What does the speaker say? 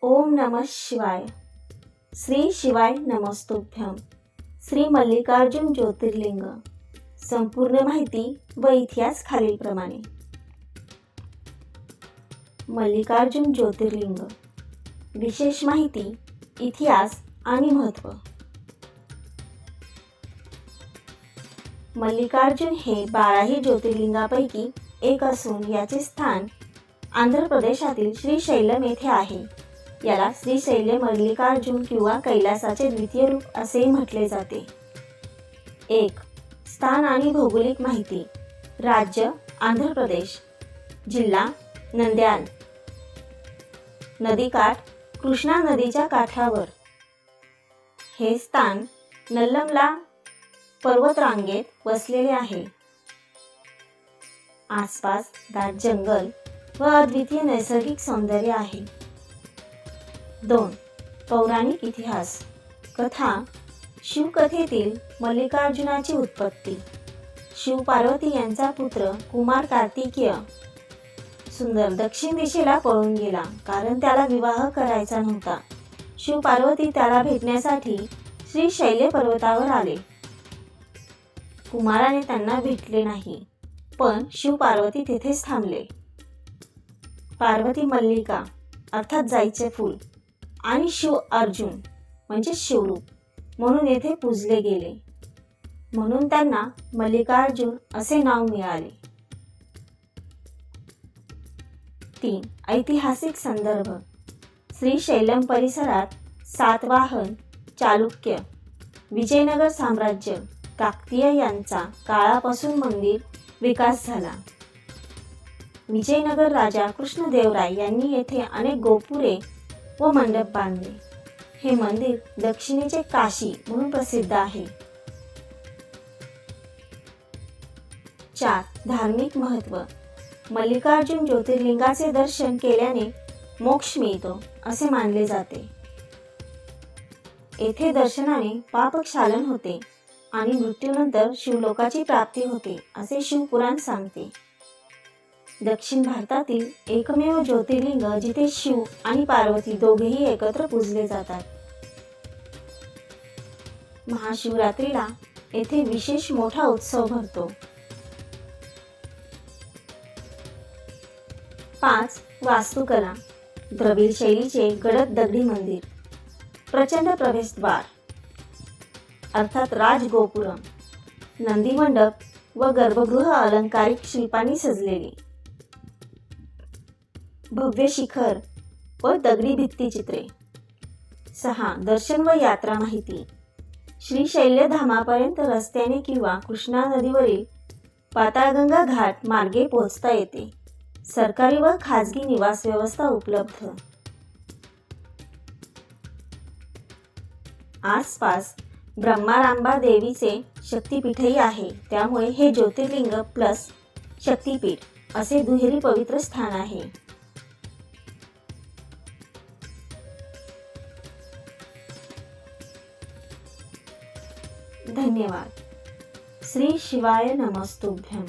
ओम नमः शिवाय. श्री शिवाय नमस्तुभ्यं. श्री मल्लिकार्जुन ज्योतिर्लिंग. संपूर्ण माहिती व इतिहास खालीलप्रमाणे. मल्लिकार्जुन ज्योतिर्लिंग. विशेष माहिती, इतिहास आणि महत्त्व. मल्लिकार्जुन हे 12 ज्योतिर्लिंगापैकी एक असून याचे स्थान आंध्र प्रदेशातील श्रीशैलम येथे आहे. याला श्रीशैल्य मल्लिकार्जुन किंवा कैलासाचे द्वितीय रूप असेही म्हटले जाते. 1. स्थान आणि भौगोलिक माहिती. राज्य आंध्र प्रदेश. जिल्हा नंद्याल. नदीकाठ कृष्णा नदीच्या काठावर. हे स्थान नल्लमला पर्वतरांगेत वसलेले आहे. आसपास दाट जंगल व अद्वितीय नैसर्गिक सौंदर्य आहे. 2. पौराणिक इतिहास. कथा. शिवकथेतील मल्लिकार्जुनाची उत्पत्ती. शिव पार्वती यांचा पुत्र कुमार कार्तिकेय सुंदर दक्षिण दिशेला पळून गेला, कारण त्याला विवाह करायचा नव्हता. शिव पार्वती त्याला भेटण्यासाठी श्रीशैल्य पर्वतावर आले. कुमाराने त्यांना भेटले नाही, पण शिव पार्वती तेथेच थांबले. पार्वती मल्लिका अर्थात जाईचे फूल आणि शिव अर्जुन म्हणजे शिवरूप म्हणून येथे पूजले गेले, म्हणून त्यांना मल्लिकार्जुन असे नाव मिळाले. 3. ऐतिहासिक संदर्भ. श्रीशैलम परिसरात सातवाहन, चालुक्य, विजयनगर साम्राज्य, काकतीय यांचा काळापासून मंदिर विकास झाला. विजयनगर राजा कृष्णदेवराय यांनी येथे अनेक गोपुरे व मंडप बांधले. हे मंदिर दक्षिणेचे काशी म्हणून प्रसिद्ध आहे. 4. धार्मिक महत्त्व. मल्लिकार्जुन ज्योतिर्लिंगाचे दर्शन केल्याने मोक्ष मिळतो असे मानले जाते. येथे दर्शनाने पापक्षालन होते आणि मृत्यूनंतर शिवलोकाची प्राप्ती होते असे शिवपुराण सांगते. दक्षिण भारतातील एकमेव ज्योतिर्लिंग जिथे शिव आणि पार्वती दोघेही एकत्र पूजले जातात. महाशिवरात्रीला येथे विशेष मोठा उत्सव भरतो. 5. वास्तुकला. द्रविड शैलीचे गडद दगडी मंदिर. प्रचंड प्रवेशद्वार अर्थात राजगोपुरम, नंदीमंडप व गर्भगृह अलंकारिक शिल्पांनी सजलेली. भव्य शिखर व दगडी भित्तिचित्रे. 6. दर्शन व यात्रा माहिती. श्रीशैल्य धामापर्यंत रस्त्याने किंवा कृष्णा नदीवरील पाताळगंगा घाट मार्गे पोहोचता येते. सरकारी व खाजगी निवास व्यवस्था उपलब्ध. आसपास ब्रह्मारांबा देवीचे शक्तिपीठही आहे, त्यामुळे हे ज्योतिर्लिंग प्लस शक्तिपीठ असे दुहेरी पवित्र स्थान आहे. धन्यवाद. श्री शिवाय नमस्तुभ्यं.